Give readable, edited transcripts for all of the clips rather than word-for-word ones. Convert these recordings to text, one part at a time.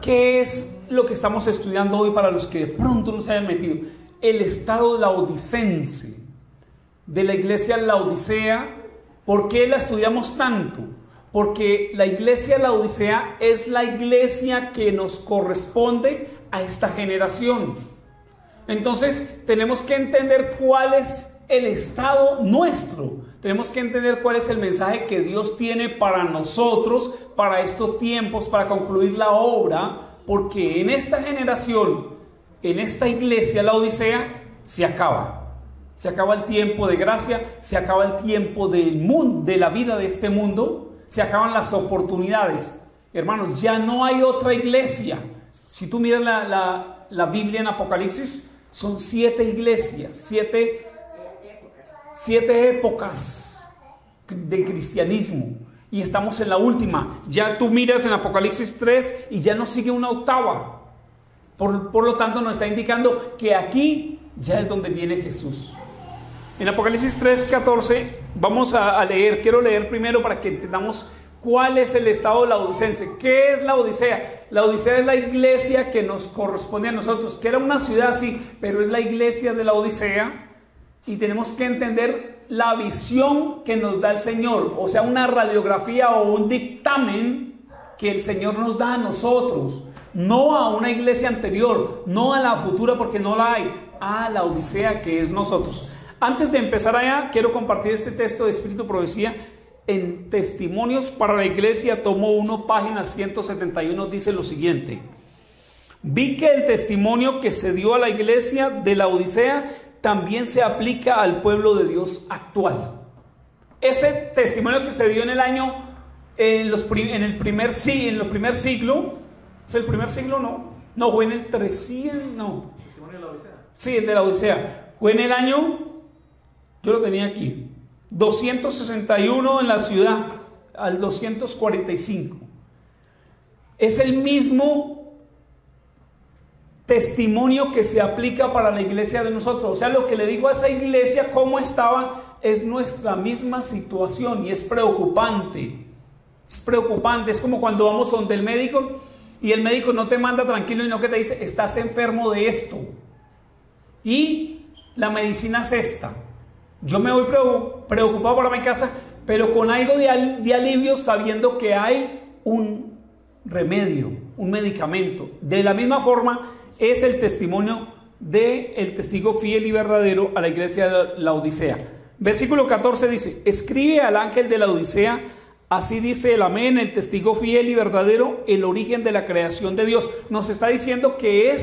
¿Qué es lo que estamos estudiando hoy para los que de pronto no se hayan metido? El estado laodicense de la iglesia Laodicea. ¿Por qué la estudiamos tanto? Porque la iglesia Laodicea es la iglesia que nos corresponde a esta generación. Entonces tenemos que entender cuál es el estado nuestro. Tenemos que entender cuál es el mensaje que Dios tiene para nosotros, para estos tiempos, para concluir la obra, porque en esta generación, en esta iglesia Laodicea, se acaba. Se acaba el tiempo de gracia, se acaba el tiempo del mundo, de la vida de este mundo, se acaban las oportunidades. Hermanos, ya no hay otra iglesia. Si tú miras la Biblia en Apocalipsis, son 7 iglesias, 7 épocas del cristianismo. Y estamos en la última. Ya tú miras en Apocalipsis 3 y ya nos sigue una octava. Por lo tanto, nos está indicando que aquí ya es donde viene Jesús. En Apocalipsis 3:14 vamos a leer, quiero leer primero para que entendamos cuál es el estado laodicense. ¿Qué es la Odisea? La Odisea es la iglesia que nos corresponde a nosotros, que era una ciudad sí, pero es la iglesia de la Odisea, y tenemos que entender la visión que nos da el Señor, o sea, una radiografía o un dictamen que el Señor nos da a nosotros, no a una iglesia anterior, no a la futura porque no la hay, a la Odisea que es nosotros. Antes de empezar allá, quiero compartir este texto de Espíritu Profecía en Testimonios para la Iglesia, tomo 1, página 171, dice lo siguiente: vi que el testimonio que se dio a la iglesia de la Odisea también se aplica al pueblo de Dios actual. Ese testimonio que se dio en el año, en el primer siglo, ¿es el primer siglo? No, fue en el 300, no. ¿El testimonio de la Odisea? Sí, el de la Odisea. Fue en el año, yo lo tenía aquí, 261 en la ciudad, al 245. Es el mismo testimonio que se aplica para la iglesia de nosotros. O sea, lo que le digo a esa iglesia, cómo estaba, es nuestra misma situación, y es preocupante. Es preocupante, es como cuando vamos donde el médico y el médico no te manda tranquilo, sino que te dice, estás enfermo de esto y la medicina es esta. Yo me voy preocupado para mi casa, pero con algo de alivio, sabiendo que hay un remedio, un medicamento. De la misma forma es el testimonio del testigo fiel y verdadero a la iglesia de la Odisea. Versículo 14 dice: escribe al ángel de la Odisea, así dice el amén, el testigo fiel y verdadero, el origen de la creación de Dios. Nos está diciendo que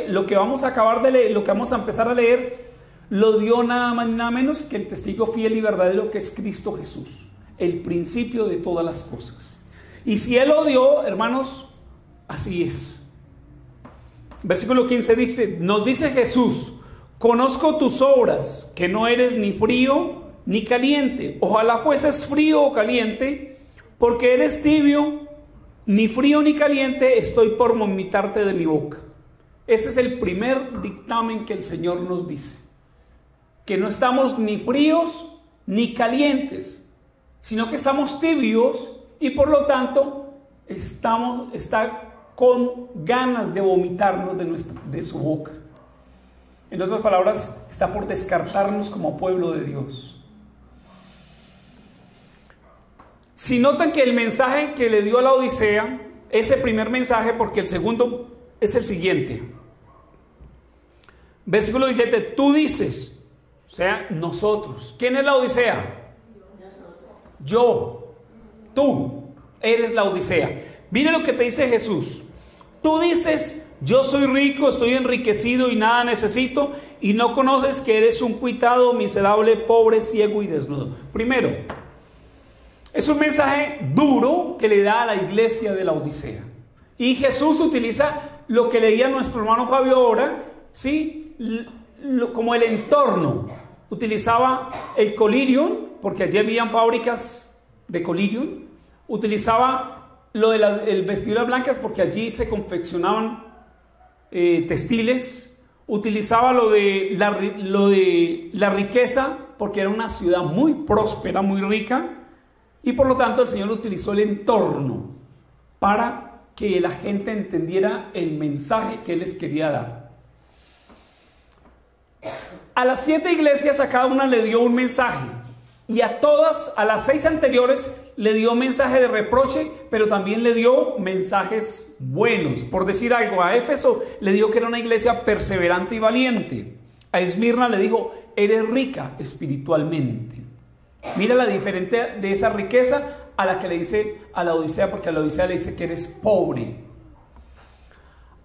lo que vamos a acabar de leer, lo que vamos a empezar a leer, lo dio nada más nada menos que el testigo fiel y verdadero, que es Cristo Jesús, el principio de todas las cosas. Y si Él lo dio, hermanos, así es. Versículo 15 dice, nos dice Jesús: conozco tus obras, que no eres ni frío ni caliente. Ojalá fueses frío o caliente, porque eres tibio, ni frío ni caliente, estoy por vomitarte de mi boca. Ese es el primer dictamen que el Señor nos dice, que no estamos ni fríos ni calientes, sino que estamos tibios, y por lo tanto está con ganas de vomitarnos de su boca. En otras palabras, está por descartarnos como pueblo de Dios. Si notan que el mensaje que le dio a la Odisea, ese primer mensaje, porque el segundo es el siguiente. Versículo 17, tú dices, o sea, nosotros. ¿Quién es la Odisea? Yo. Tú eres la Odisea. Mire lo que te dice Jesús. Tú dices, yo soy rico, estoy enriquecido y nada necesito, y no conoces que eres un cuitado, miserable, pobre, ciego y desnudo. Primero, es un mensaje duro que le da a la iglesia de la Odisea. Y Jesús utiliza lo que leía nuestro hermano Fabio ahora, ¿sí? Como el entorno. Utilizaba el colirium, porque allí habían fábricas de colirium. Utilizaba lo de vestiduras blancas, porque allí se confeccionaban textiles. Utilizaba lo de la riqueza, porque era una ciudad muy próspera, muy rica, y por lo tanto el Señor utilizó el entorno para que la gente entendiera el mensaje que Él les quería dar. A las 7 iglesias, a cada una le dio un mensaje. Y a todas, a las 6 anteriores, le dio mensaje de reproche, pero también le dio mensajes buenos. Por decir algo, a Éfeso le dijo que era una iglesia perseverante y valiente. A Esmirna le dijo, eres rica espiritualmente. Mira la diferencia de esa riqueza a la que le dice a la Odisea, porque a la Odisea le dice que eres pobre.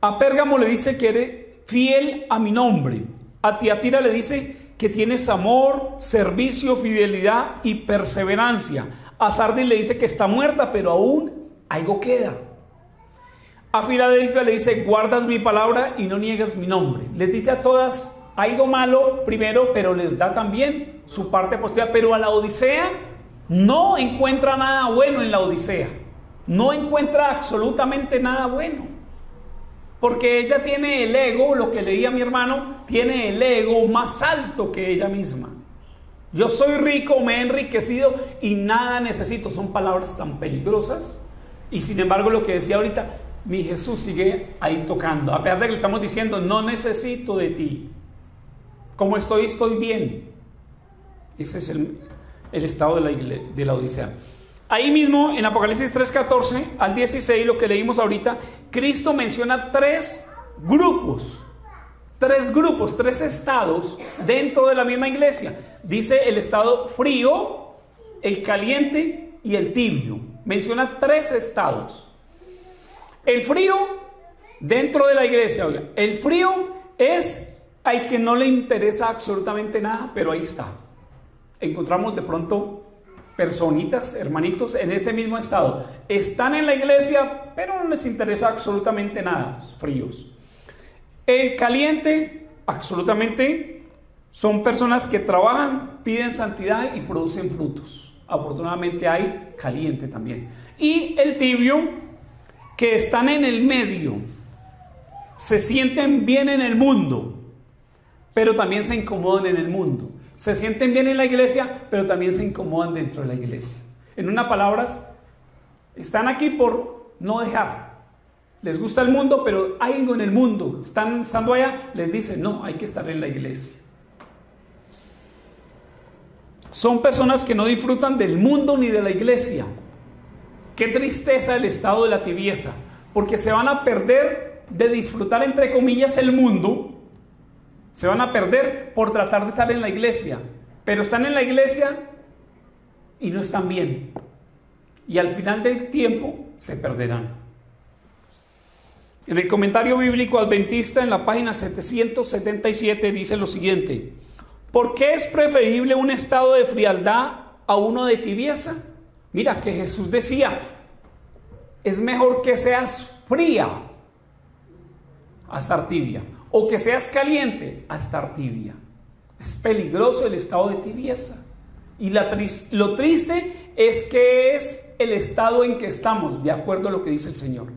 A Pérgamo le dice que eres fiel a mi nombre. A Tiatira le dice que tienes amor, servicio, fidelidad y perseverancia. A Sardis le dice que está muerta, pero aún algo queda. A Filadelfia le dice, guardas mi palabra y no niegas mi nombre. Les dice a todas algo malo primero, pero les da también su parte positiva. Pero a la Odisea no encuentra nada bueno en la Odisea. No encuentra absolutamente nada bueno. Porque ella tiene el ego, lo que leía mi hermano, tiene el ego más alto que ella misma. Yo soy rico, me he enriquecido y nada necesito. Son palabras tan peligrosas. Y sin embargo, lo que decía ahorita, mi Jesús sigue ahí tocando. A pesar de que le estamos diciendo, no necesito de ti. Como estoy bien. Ese es el estado de la Odisea. Ahí mismo, en Apocalipsis 3:14 al 16, lo que leímos ahorita, Cristo menciona 3 grupos, 3 estados dentro de la misma iglesia. Dice el estado frío, el caliente y el tibio. Menciona 3 estados. El frío dentro de la iglesia, oiga, el frío es al que no le interesa absolutamente nada, pero ahí está. Encontramos de pronto personitas, hermanitos, en ese mismo estado. Están en la iglesia, pero no les interesa absolutamente nada, fríos. El caliente, absolutamente, son personas que trabajan, piden santidad y producen frutos. Afortunadamente hay caliente también. Y el tibio, que están en el medio, se sienten bien en el mundo, pero también se incomodan en el mundo. Se sienten bien en la iglesia, pero también se incomodan dentro de la iglesia. En unas palabras, están aquí por no dejar. Les gusta el mundo, pero hay algo en el mundo. Están estando allá, les dicen, no, hay que estar en la iglesia. Son personas que no disfrutan del mundo ni de la iglesia. Qué tristeza el estado de la tibieza, porque se van a perder de disfrutar, entre comillas, el mundo. Se van a perder por tratar de estar en la iglesia, pero están en la iglesia y no están bien. Y al final del tiempo se perderán. En el comentario bíblico adventista, en la página 777, dice lo siguiente: ¿por qué es preferible un estado de frialdad a uno de tibieza? Mira que Jesús decía, es mejor que seas fría a estar tibia, o que seas caliente a estar tibia. Es peligroso el estado de tibieza. Y lo triste es que es el estado en que estamos, de acuerdo a lo que dice el Señor.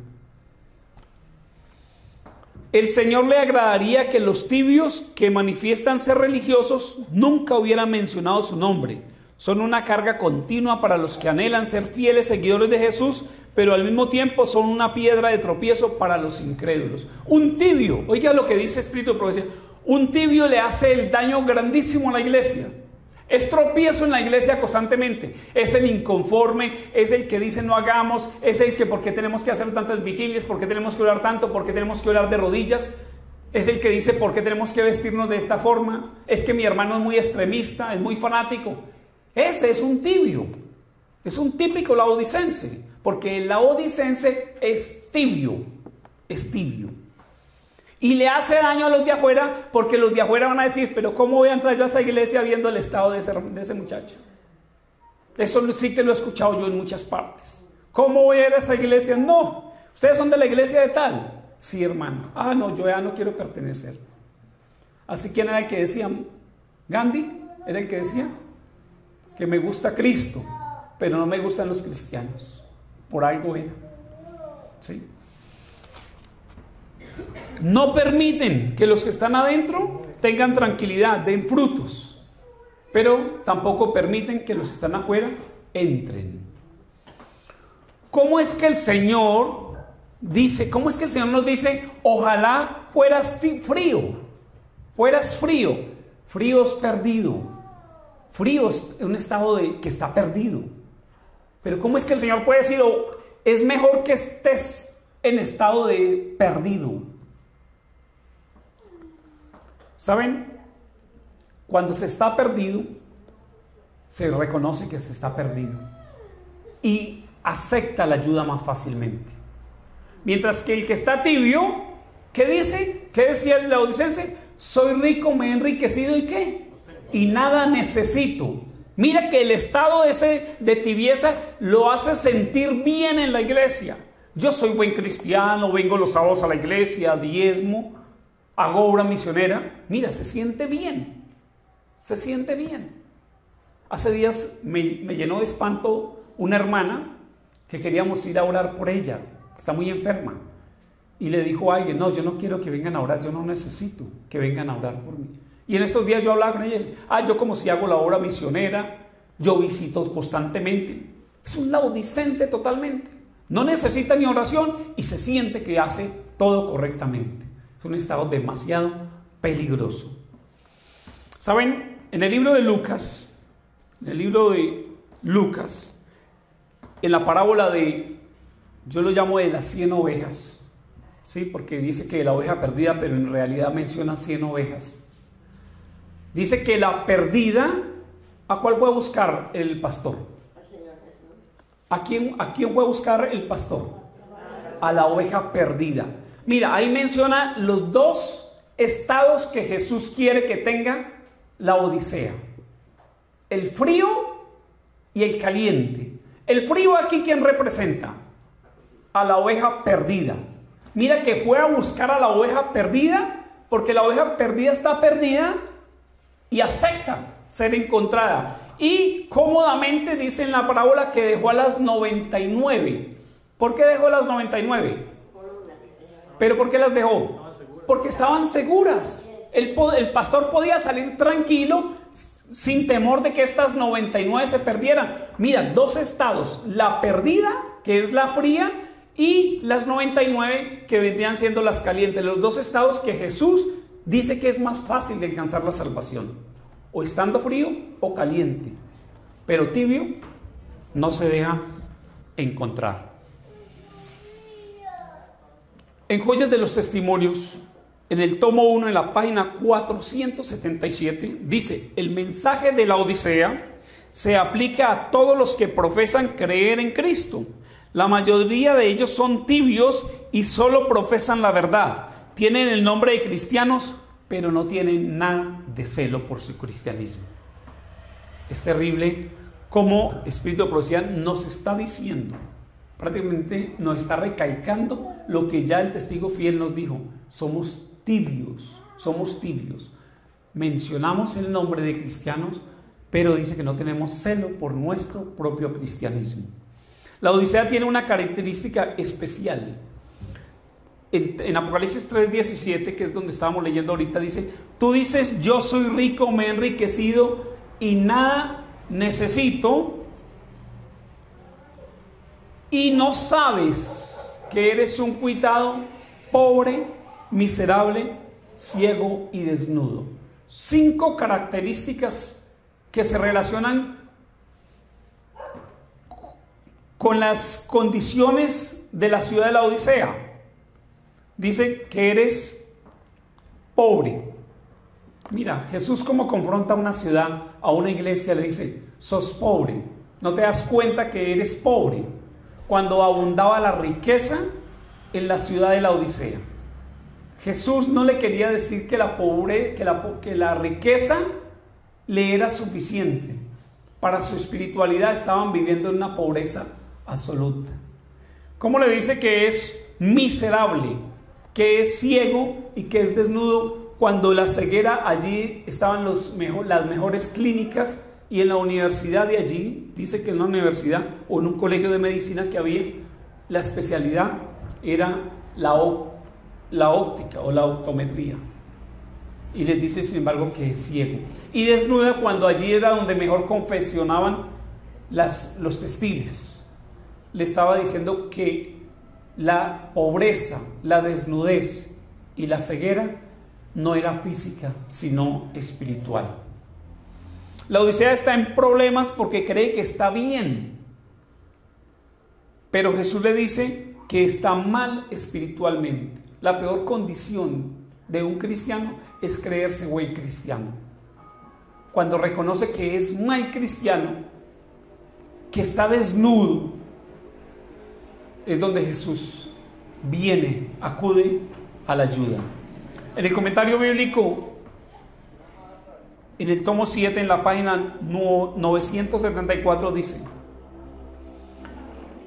El Señor le agradaría que los tibios que manifiestan ser religiosos nunca hubieran mencionado su nombre. Son una carga continua para los que anhelan ser fieles seguidores de Jesús, pero al mismo tiempo son una piedra de tropiezo para los incrédulos. Un tibio, oiga lo que dice Espíritu de Profecía, un tibio le hace el daño grandísimo a la iglesia. Es tropiezo en la iglesia constantemente. Es el inconforme, es el que dice no hagamos, es el que por qué tenemos que hacer tantas vigilias, por qué tenemos que orar tanto, por qué tenemos que orar de rodillas. Es el que dice por qué tenemos que vestirnos de esta forma. Es que mi hermano es muy extremista, es muy fanático. Ese es un tibio. Es un típico laodicense, porque el laodicense es tibio. Es tibio. Y le hace daño a los de afuera, porque los de afuera van a decir, pero ¿cómo voy a entrar yo a esa iglesia viendo el estado de ese muchacho? Eso sí que lo he escuchado yo en muchas partes. ¿Cómo voy a ir a esa iglesia? No, ustedes son de la iglesia de tal. Sí, hermano. Ah, no, yo ya no quiero pertenecer. Así, ¿quién era el que decía? Gandhi era el que decía que me gusta Cristo, pero no me gustan los cristianos. Por algo era. ¿Sí? No permiten que los que están adentro tengan tranquilidad, den frutos, pero tampoco permiten que los que están afuera entren. ¿Cómo es que el Señor dice, ¿cómo es que el Señor nos dice, ojalá fueras frío? Fueras frío. Frío es perdido. Frío es un estado que está perdido. Pero ¿cómo es que el Señor puede decir, es mejor que estés en estado de perdido? ¿Saben? Cuando se está perdido, se reconoce que se está perdido y acepta la ayuda más fácilmente. Mientras que el que está tibio, ¿qué dice? ¿Qué decía el laodicense? Soy rico, me he enriquecido, ¿y qué? Y nada necesito. Mira que el estado ese de tibieza lo hace sentir bien en la iglesia. Yo soy buen cristiano, vengo los sábados a la iglesia, diezmo, hago obra misionera. Mira, se siente bien. Se siente bien. Hace días me llenó de espanto una hermana que queríamos ir a orar por ella. Está muy enferma. Y le dijo a alguien, no, yo no quiero que vengan a orar, yo no necesito que vengan a orar por mí. Y en estos días yo hablaba con ella, yo como si hago la obra misionera, yo visito constantemente. Es un laodicense totalmente. No necesita ni oración y se siente que hace todo correctamente. Es un estado demasiado peligroso. ¿Saben? En el libro de Lucas, en la parábola yo lo llamo de las 100 ovejas, ¿sí? Porque dice que la oveja perdida, pero en realidad menciona 100 ovejas. Dice que la perdida, ¿a cuál fue a buscar el pastor? Al Señor Jesús. ¿A quién fue a buscar el pastor? A la oveja perdida. Mira, ahí menciona los dos estados que Jesús quiere que tenga la Odisea: el frío y el caliente. El frío aquí, ¿quién representa? A la oveja perdida. Mira que fue a buscar a la oveja perdida, porque la oveja perdida está perdida y acepta ser encontrada. Y cómodamente dice en la parábola que dejó a las 99. ¿Por qué dejó a las 99? ¿Pero por qué las dejó? Porque estaban seguras. El pastor podía salir tranquilo, sin temor de que estas 99 se perdieran. Mira, dos estados: la perdida, que es la fría, y las 99 que vendrían siendo las calientes. Los dos estados que Jesús dice que es más fácil de alcanzar la salvación: o estando frío o caliente. Pero tibio no se deja encontrar. En Joyas de los Testimonios, en el tomo 1, en la página 477, dice: el mensaje de la Odisea se aplica a todos los que profesan creer en Cristo. La mayoría de ellos son tibios y solo profesan la verdad. Tienen el nombre de cristianos, pero no tienen nada de celo por su cristianismo. Es terrible cómo Espíritu de Profecía nos está diciendo, prácticamente nos está recalcando lo que ya el testigo fiel nos dijo: somos tibios, somos tibios. Mencionamos el nombre de cristianos, pero dice que no tenemos celo por nuestro propio cristianismo. La Odisea tiene una característica especial. En Apocalipsis 3:17, que es donde estábamos leyendo ahorita, dice: tú dices, yo soy rico, me he enriquecido y nada necesito, y no sabes que eres un cuitado, pobre, miserable, ciego y desnudo. 5 características que se relacionan con las condiciones de la ciudad de la Odisea. Dice que eres pobre. Mira, Jesús como confronta a una ciudad, a una iglesia, le dice: sos pobre. ¿No te das cuenta que eres pobre? Cuando abundaba la riqueza en la ciudad de la Odisea. Jesús no le quería decir que la riqueza le era suficiente. Para su espiritualidad estaban viviendo en una pobreza absoluta. ¿Cómo le dice que es miserable, que es ciego y que es desnudo, cuando la ceguera allí estaban las mejores clínicas? Y en la universidad de allí, dice que en una universidad o en un colegio de medicina que había, la especialidad era la óptica o la optometría. Y les dice, sin embargo, que es ciego. Y desnuda, cuando allí era donde mejor confeccionaban los textiles. Le estaba diciendo que la pobreza, la desnudez y la ceguera no era física, sino espiritual. La Odisea está en problemas porque cree que está bien, pero Jesús le dice que está mal espiritualmente. La peor condición de un cristiano es creerse buen cristiano. Cuando reconoce que es mal cristiano, que está desnudo, es donde Jesús viene, acude a la ayuda. En el comentario bíblico, en el tomo 7, en la página 974, dice: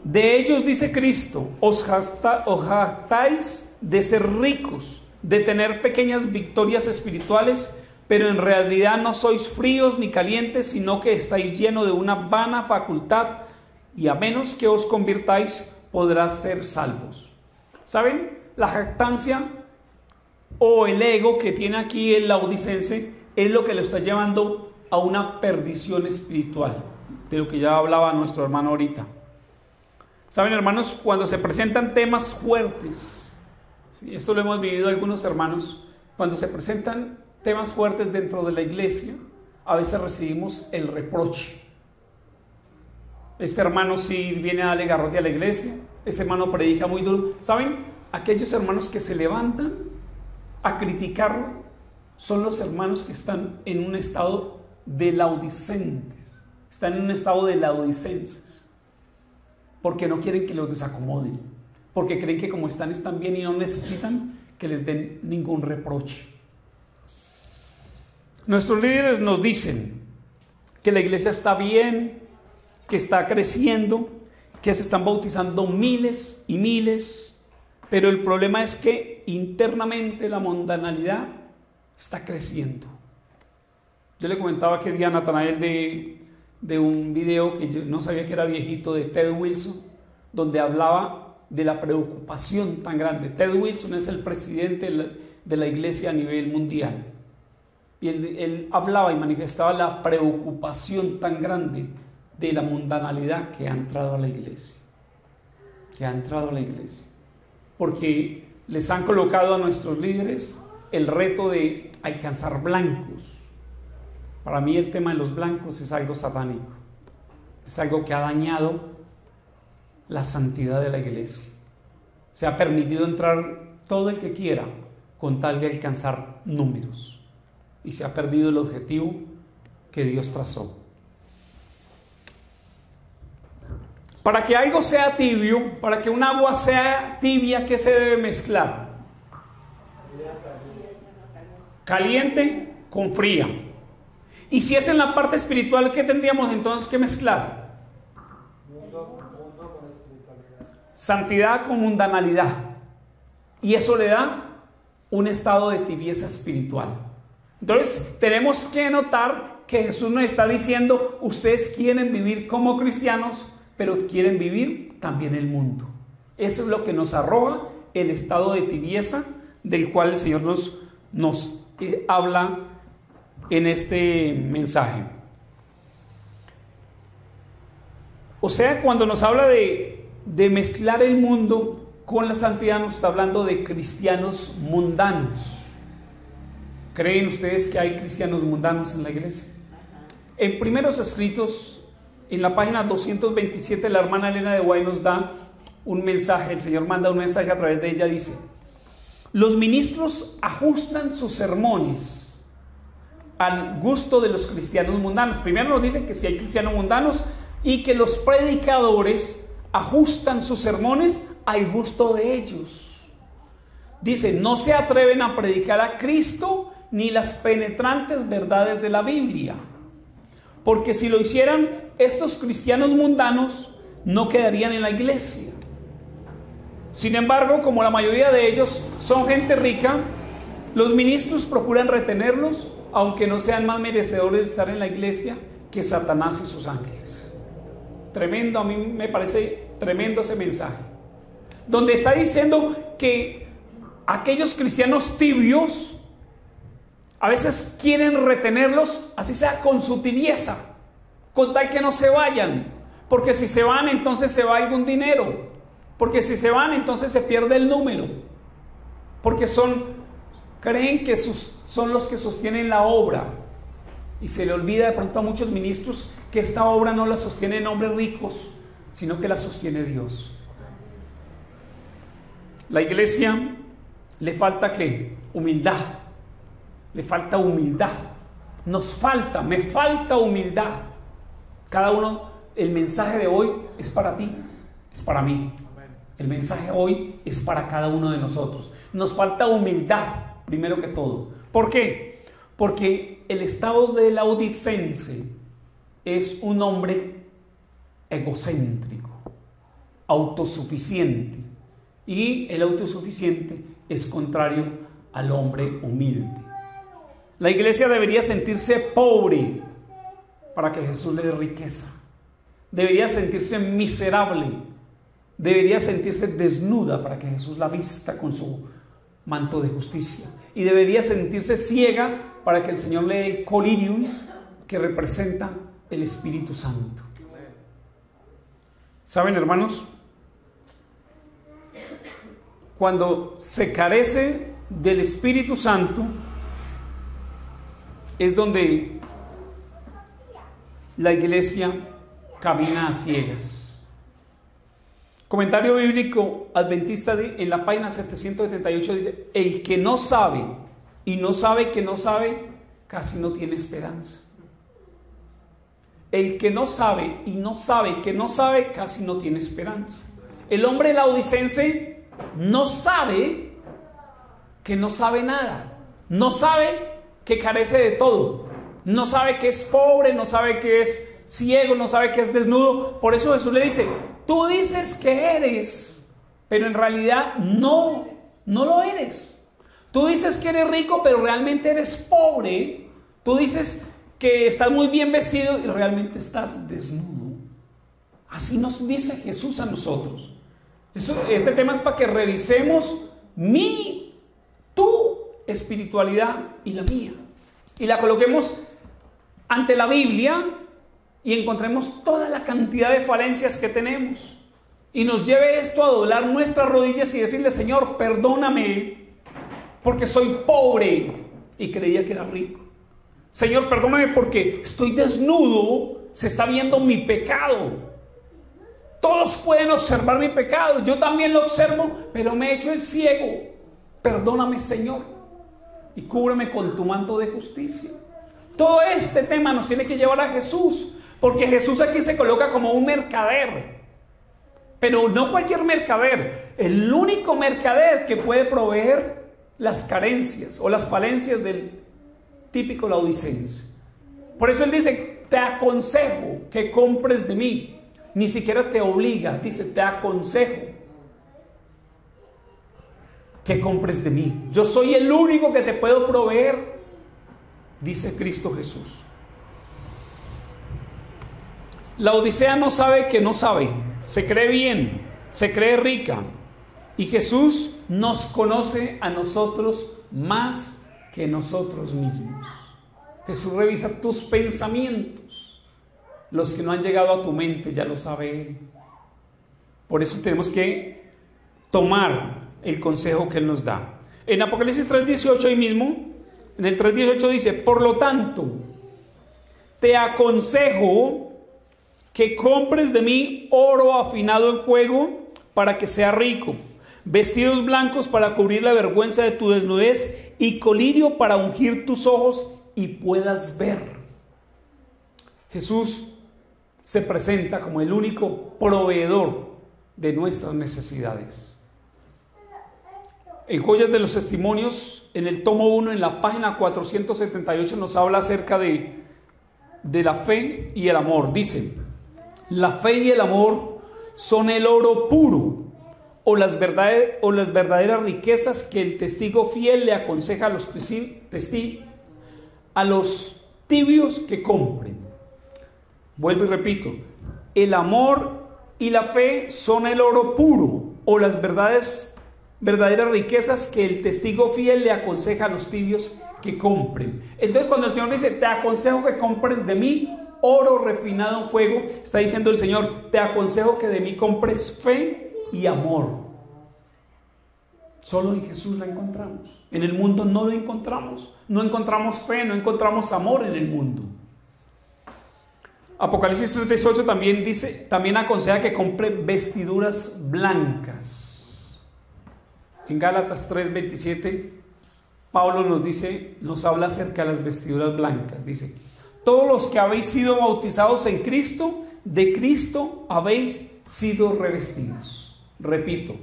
de ellos, dice Cristo, os jactáis de ser ricos, de tener pequeñas victorias espirituales, pero en realidad no sois fríos ni calientes, sino que estáis llenos de una vana facultad, y a menos que os convirtáis, podrás ser salvos. ¿Saben? La jactancia o el ego que tiene aquí el laodicense es lo que lo está llevando a una perdición espiritual, de lo que ya hablaba nuestro hermano ahorita. Saben, hermanos, cuando se presentan temas fuertes, y esto lo hemos vivido algunos hermanos, cuando se presentan temas fuertes dentro de la iglesia, a veces recibimos el reproche. Este hermano sí viene a darle garrote a la iglesia, este hermano predica muy duro. ¿Saben? Aquellos hermanos que se levantan a criticarlo son los hermanos que están en un estado de laodicenses, están en un estado de laodicenses, porque no quieren que los desacomoden, porque creen que como están bien y no necesitan que les den ningún reproche. Nuestros líderes nos dicen que la iglesia está bien, que está creciendo, que se están bautizando miles y miles, pero el problema es que internamente la mundanalidad está creciendo. Yo le comentaba que día a Natanael de un video que yo no sabía que era viejito, de Ted Wilson, donde hablaba de la preocupación tan grande. Ted Wilson es el presidente de la iglesia a nivel mundial, y él hablaba y manifestaba la preocupación tan grande de la mundanalidad que ha entrado a la iglesia, porque les han colocado a nuestros líderes el reto de alcanzar blancos. Para mí el tema de los blancos es algo satánico, es algo que ha dañado la santidad de la iglesia. Se ha permitido entrar todo el que quiera con tal de alcanzar números, y se ha perdido el objetivo que Dios trazó. Para que algo sea tibio, para que un agua sea tibia, ¿qué se debe mezclar? Caliente con fría. Y si es en la parte espiritual, ¿qué tendríamos entonces que mezclar? Santidad con mundanalidad. Y eso le da un estado de tibieza espiritual. Entonces tenemos que notar que Jesús nos está diciendo: ustedes quieren vivir como cristianos, pero quieren vivir también el mundo. Eso es lo que nos arroja el estado de tibieza del cual el Señor nos habla en este mensaje. O sea, cuando nos habla de mezclar el mundo con la santidad, nos está hablando de cristianos mundanos. ¿Creen ustedes que hay cristianos mundanos en la iglesia? En Primeros Escritos, en la página 227, la hermana Elena de White nos da un mensaje. El Señor manda un mensaje a través de ella. Dice: los ministros ajustan sus sermones al gusto de los cristianos mundanos. Primero nos dicen que si hay cristianos mundanos, y que los predicadores ajustan sus sermones al gusto de ellos. Dice: no se atreven a predicar a Cristo ni las penetrantes verdades de la Biblia, porque si lo hicieran, estos cristianos mundanos no quedarían en la iglesia. Sin embargo, como la mayoría de ellos son gente rica, los ministros procuran retenerlos, aunque no sean más merecedores de estar en la iglesia que Satanás y sus ángeles. Tremendo, a mí me parece tremendo ese mensaje, donde está diciendo que aquellos cristianos tibios a veces quieren retenerlos, así sea con su tibieza, con tal que no se vayan, porque si se van entonces se va algún dinero. Porque si se van, entonces se pierde el número. Porque creen que son los que sostienen la obra. Y se le olvida de pronto a muchos ministros que esta obra no la sostienen hombres ricos, sino que la sostiene Dios. La iglesia le falta ¿qué? Humildad. Le falta humildad. Me falta humildad. Cada uno, el mensaje de hoy es para ti, es para mí. El mensaje hoy es para cada uno de nosotros. Nos falta humildad, primero que todo. ¿Por qué? Porque el estado del laodicense es un hombre egocéntrico, autosuficiente. Y el autosuficiente es contrario al hombre humilde. La iglesia debería sentirse pobre para que Jesús le dé riqueza. Debería sentirse miserable. Debería sentirse desnuda para que Jesús la vista con su manto de justicia. Y debería sentirse ciega para que el Señor le dé el colirium que representa el Espíritu Santo. ¿Saben, hermanos? Cuando se carece del Espíritu Santo es donde la iglesia camina a ciegas. Comentario bíblico adventista en la página 778 dice: el que no sabe y no sabe que no sabe, casi no tiene esperanza. El que no sabe y no sabe que no sabe, casi no tiene esperanza. El hombre laodicense no sabe que no sabe nada. No sabe que carece de todo. No sabe que es pobre, no sabe que es ciego, no sabe que es desnudo. Por eso Jesús le dice: tú dices que eres, pero en realidad no lo eres. Tú dices que eres rico, pero realmente eres pobre. Tú dices que estás muy bien vestido y realmente estás desnudo. Así nos dice Jesús a nosotros. Este tema es para que revisemos tu espiritualidad y la mía, y la coloquemos ante la Biblia y encontremos toda la cantidad de falencias que tenemos, y nos lleve esto a doblar nuestras rodillas y decirle: Señor, perdóname porque soy pobre y creía que era rico. Señor, perdóname porque estoy desnudo, se está viendo mi pecado. Todos pueden observar mi pecado, yo también lo observo, pero me he hecho el ciego. Perdóname, Señor, y cúbreme con tu manto de justicia. Todo este tema nos tiene que llevar a Jesús, porque Jesús aquí se coloca como un mercader, pero no cualquier mercader, el único mercader que puede proveer las carencias o las falencias del típico laodicense. Por eso él dice: te aconsejo que compres de mí. Ni siquiera te obliga, dice: te aconsejo que compres de mí. Yo soy el único que te puedo proveer, dice Cristo Jesús. La Odisea no sabe que no sabe, se cree bien, se cree rica, y Jesús nos conoce a nosotros más que nosotros mismos. Jesús revisa tus pensamientos. Los que no han llegado a tu mente ya lo sabe Él. Por eso tenemos que tomar el consejo que Él nos da. En Apocalipsis 3:18 ahí mismo, en el 3:18 dice: por lo tanto, te aconsejo que compres de mí oro afinado en fuego para que sea rico, vestidos blancos para cubrir la vergüenza de tu desnudez y colirio para ungir tus ojos y puedas ver. Jesús se presenta como el único proveedor de nuestras necesidades. En Joyas de los Testimonios, en el tomo 1, en la página 478, nos habla acerca de la fe y el amor. Dice: la fe y el amor son el oro puro, o las verdaderas riquezas que el testigo fiel le aconseja a los tibios que compren. Vuelvo y repito: el amor y la fe son el oro puro, o las verdaderas riquezas que el testigo fiel le aconseja a los tibios que compren. Entonces, cuando el Señor dice: te aconsejo que compres de mí oro refinado en fuego, está diciendo el Señor: te aconsejo que de mí compres fe y amor. Solo en Jesús la encontramos. En el mundo no lo encontramos. No encontramos fe, no encontramos amor en el mundo. Apocalipsis 3:18 también dice, también aconseja que compre vestiduras blancas. En Gálatas 3:27, Pablo nos habla acerca de las vestiduras blancas. Dice, todos los que habéis sido bautizados en Cristo, de Cristo habéis sido revestidos. Repito,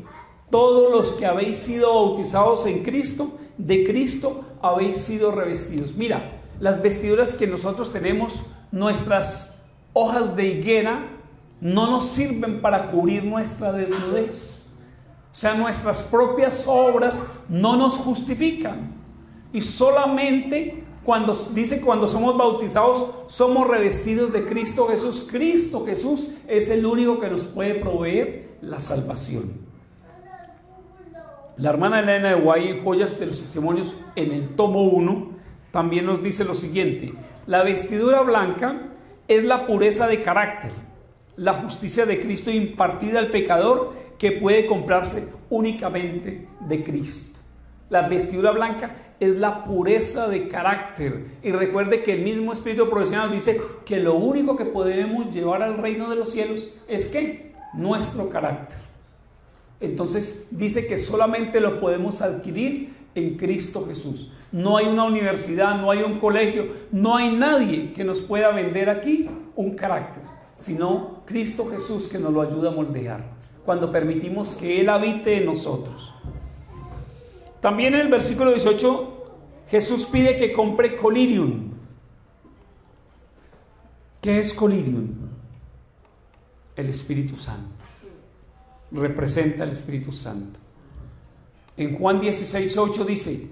todos los que habéis sido bautizados en Cristo, de Cristo habéis sido revestidos. Mira, las vestiduras que nosotros tenemos, nuestras hojas de higuera, no nos sirven para cubrir nuestra desnudez. O sea, nuestras propias obras no nos justifican. Y solamente cuando somos bautizados, somos revestidos de Cristo Jesús. Cristo Jesús es el único que nos puede proveer la salvación. La hermana Elena de White, en Joyas de los Testimonios, en el tomo 1, también nos dice lo siguiente: la vestidura blanca es la pureza de carácter, la justicia de Cristo impartida al pecador, que puede comprarse únicamente de Cristo. La vestidura blanca es la pureza de carácter. Y recuerde que el mismo Espíritu Profesional dice que lo único que podemos llevar al reino de los cielos es ¿qué? Nuestro carácter. Entonces dice que solamente lo podemos adquirir en Cristo Jesús. No hay una universidad, no hay un colegio, no hay nadie que nos pueda vender aquí un carácter, sino Cristo Jesús, que nos lo ayuda a moldear cuando permitimos que Él habite en nosotros. También en el versículo 18 Jesús pide que compre colirium. ¿Qué es colirium? El Espíritu Santo. Representa el Espíritu Santo. En Juan 16:8 dice: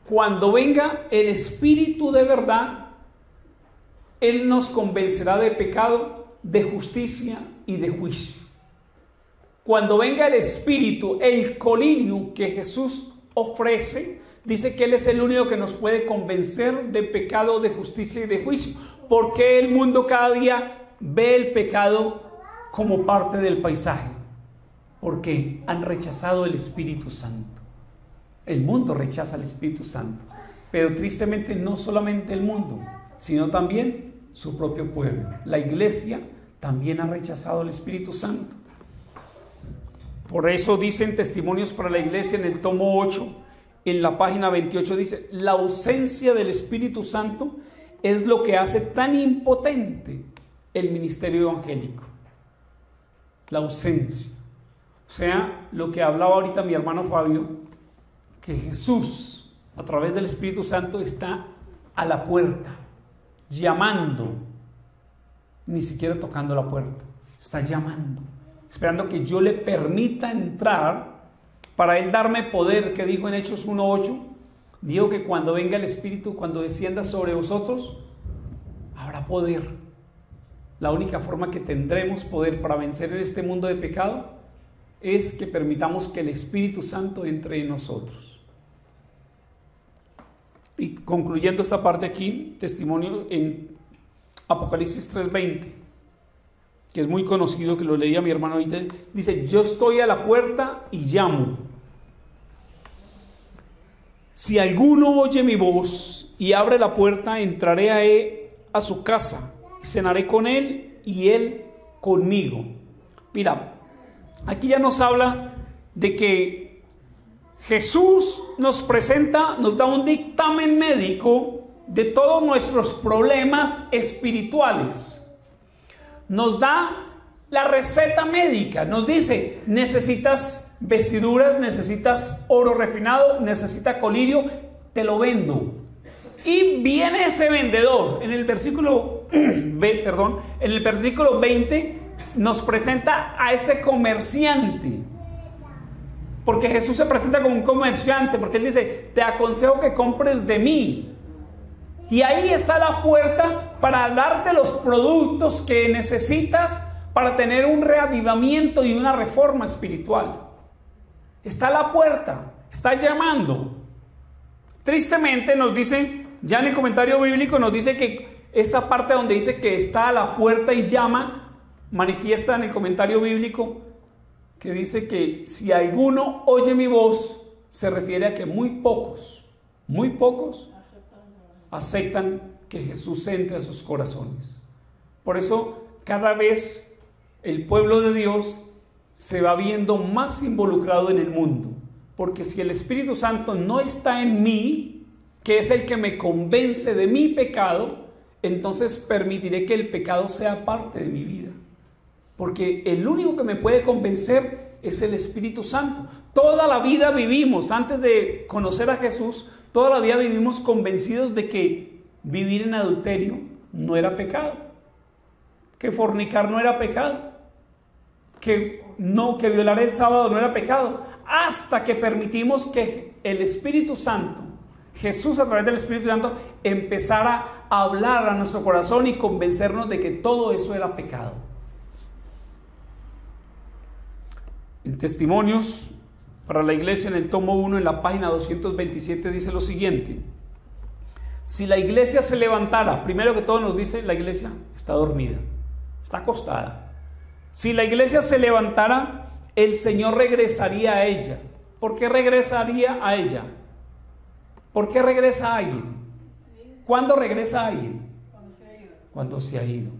cuando venga el Espíritu de verdad, Él nos convencerá de pecado, de justicia y de juicio. Cuando venga el Espíritu, el colirium que Jesús ofrece, dice que Él es el único que nos puede convencer de pecado, de justicia y de juicio. Porque el mundo cada día ve el pecado como parte del paisaje. Porque han rechazado el Espíritu Santo. El mundo rechaza al Espíritu Santo. Pero tristemente no solamente el mundo, sino también su propio pueblo. La iglesia también ha rechazado al Espíritu Santo. Por eso dicen Testimonios para la Iglesia en el tomo 8, en la página 28, dice: la ausencia del Espíritu Santo es lo que hace tan impotente el ministerio evangélico. La ausencia. O sea, lo que hablaba ahorita mi hermano Fabio, que Jesús, a través del Espíritu Santo, está a la puerta, llamando, ni siquiera tocando la puerta, está llamando, esperando que yo le permita entrar, para Él darme poder, que dijo en Hechos 1:8, dijo que cuando venga el Espíritu, cuando descienda sobre vosotros, habrá poder. La única forma que tendremos poder para vencer en este mundo de pecado es que permitamos que el Espíritu Santo entre en nosotros. Y concluyendo esta parte aquí, testimonio en Apocalipsis 3:20, que es muy conocido, que lo leía mi hermano ahorita, dice: yo estoy a la puerta y llamo. Si alguno oye mi voz y abre la puerta, entraré a su casa y cenaré con él y él conmigo. Mira, aquí ya nos habla de que Jesús nos presenta, nos da un dictamen médico de todos nuestros problemas espirituales. Nos da la receta médica, nos dice: necesitas vestiduras, necesitas oro refinado, necesitas colirio, te lo vendo. Y viene ese vendedor. En el versículo 20 nos presenta a ese comerciante. Porque Jesús se presenta como un comerciante, porque Él dice: te aconsejo que compres de mí. Y ahí está la puerta para darte los productos que necesitas para tener un reavivamiento y una reforma espiritual. Está la puerta, está llamando. Tristemente nos dice, ya en el comentario bíblico nos dice que esa parte donde dice que está a la puerta y llama, manifiesta en el comentario bíblico que dice que si alguno oye mi voz, se refiere a que muy pocos aceptan que Jesús entre a sus corazones. Por eso cada vez el pueblo de Dios se va viendo más involucrado en el mundo, porque si el Espíritu Santo no está en mí, que es el que me convence de mi pecado, entonces permitiré que el pecado sea parte de mi vida, porque el único que me puede convencer es el Espíritu Santo. Toda la vida vivimos, antes de conocer a Jesús, toda la vida vivimos convencidos de que vivir en adulterio no era pecado, que fornicar no era pecado, que violar el sábado no era pecado, hasta que permitimos que el Espíritu Santo, Jesús a través del Espíritu Santo, empezara a hablar a nuestro corazón y convencernos de que todo eso era pecado. En Testimonios para la Iglesia, en el tomo 1, en la página 227, dice lo siguiente: si la iglesia se levantara, primero que todo nos dice, la iglesia está dormida, está acostada. Si la iglesia se levantara, el Señor regresaría a ella. ¿Por qué regresaría a ella? ¿Por qué regresa alguien? ¿Cuándo regresa alguien? Cuando se ha ido.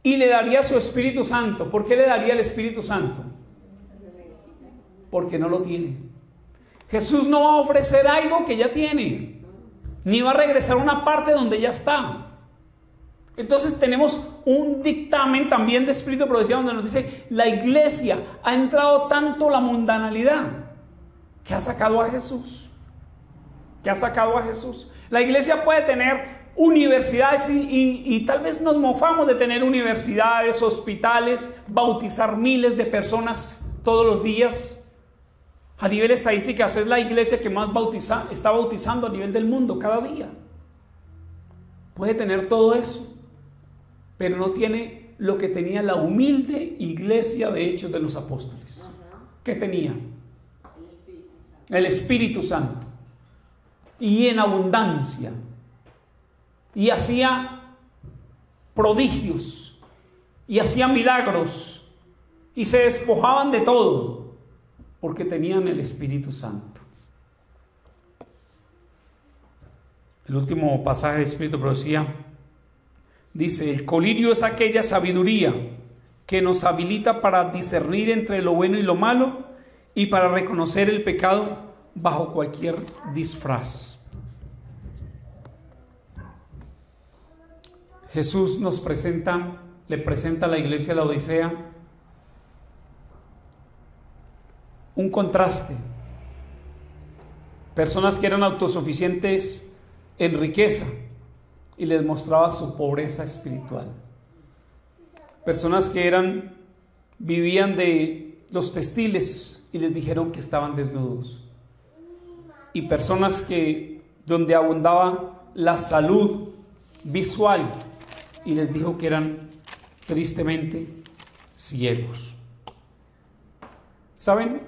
Y le daría su Espíritu Santo. ¿Por qué le daría el Espíritu Santo? Porque no lo tiene. Jesús no va a ofrecer algo que ya tiene, ni va a regresar a una parte donde ya está. Entonces tenemos un dictamen también de Espíritu de Profecía donde nos dice: la iglesia ha entrado tanto la mundanalidad que ha sacado a Jesús. La iglesia puede tener universidades y tal vez nos mofamos de tener universidades, hospitales, bautizar miles de personas todos los días. A nivel estadísticas es la iglesia que más está bautizando a nivel del mundo cada día. Puede tener todo eso, pero no tiene lo que tenía la humilde iglesia de Hechos de los Apóstoles. ¿Qué tenía? El Espíritu Santo. Y en abundancia. Y hacía prodigios. Y hacía milagros. Y se despojaban de todo, porque tenían el Espíritu Santo. El último pasaje de Espíritu de Profecía dice: el colirio es aquella sabiduría que nos habilita para discernir entre lo bueno y lo malo y para reconocer el pecado bajo cualquier disfraz. Jesús le presenta a la iglesia de la Odisea un contraste. Personas que eran autosuficientes en riqueza y les mostraba su pobreza espiritual. Personas que vivían de los textiles y les dijeron que estaban desnudos. Y personas donde abundaba la salud visual y les dijo que eran tristemente ciegos. ¿Saben?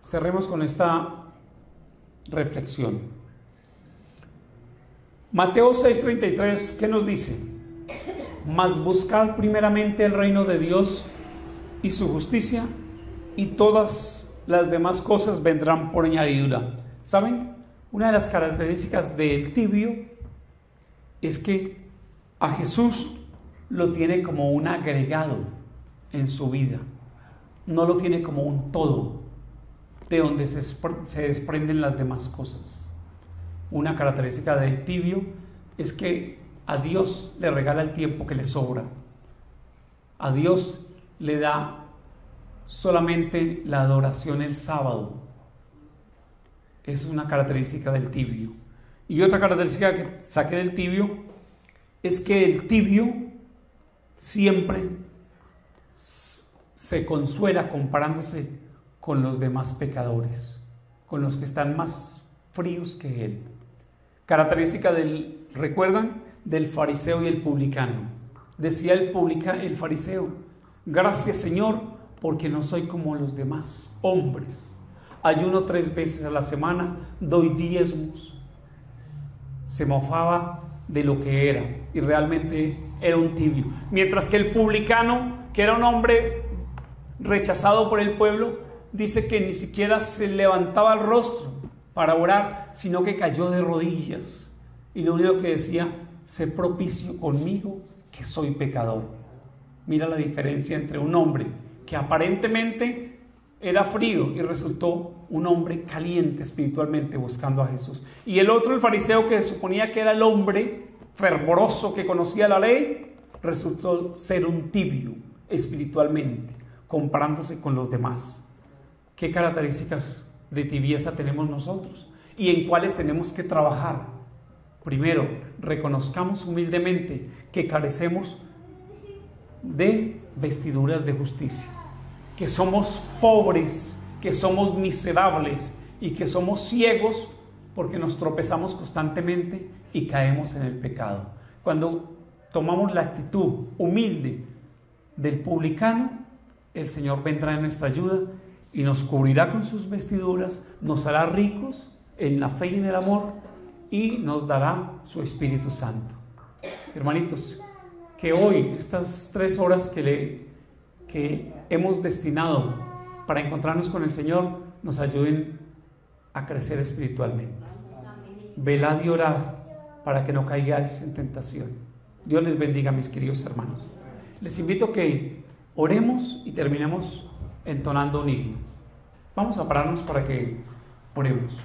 Cerremos con esta reflexión. Mateo 6:33, ¿qué nos dice? Mas buscad primeramente el reino de Dios y su justicia, y todas las demás cosas vendrán por añadidura. ¿Saben? Una de las características del tibio es que a Jesús lo tiene como un agregado en su vida, no lo tiene como un todo de donde se desprenden las demás cosas. Una característica del tibio es que a Dios le regala el tiempo que le sobra. A Dios le da solamente la adoración el sábado. Es una característica del tibio. Y otra característica que saqué del tibio es que el tibio siempre se consuela comparándose con los demás pecadores, con los que están más fríos que él. Característica ¿recuerdan? Del fariseo y el publicano. Decía el fariseo: gracias, Señor, porque no soy como los demás hombres. Ayuno 3 veces a la semana, doy diezmos. Se mofaba de lo que era y realmente era un tibio. Mientras que el publicano, que era un hombre rechazado por el pueblo, dice que ni siquiera se levantaba el rostro para orar, sino que cayó de rodillas. Y lo único que decía: sé propicio conmigo, que soy pecador. Mira la diferencia entre un hombre que aparentemente era frío y resultó un hombre caliente espiritualmente buscando a Jesús. Y el otro, el fariseo, que suponía que era el hombre fervoroso que conocía la ley, resultó ser un tibio espiritualmente, comparándose con los demás. ¿Qué características de tibieza tenemos nosotros y en cuáles tenemos que trabajar? Primero, reconozcamos humildemente que carecemos de vestiduras de justicia, que somos pobres, que somos miserables y que somos ciegos porque nos tropezamos constantemente y caemos en el pecado. Cuando tomamos la actitud humilde del publicano, el Señor vendrá en nuestra ayuda y nos cubrirá con sus vestiduras, nos hará ricos en la fe y en el amor y nos dará su Espíritu Santo. Hermanitos, que hoy estas 3 horas que hemos destinado para encontrarnos con el Señor nos ayuden a crecer espiritualmente. Velad y orad para que no caigáis en tentación. Dios les bendiga, mis queridos hermanos. Les invito a que oremos y terminemos entonando un himno. Vamos a pararnos para que oremos.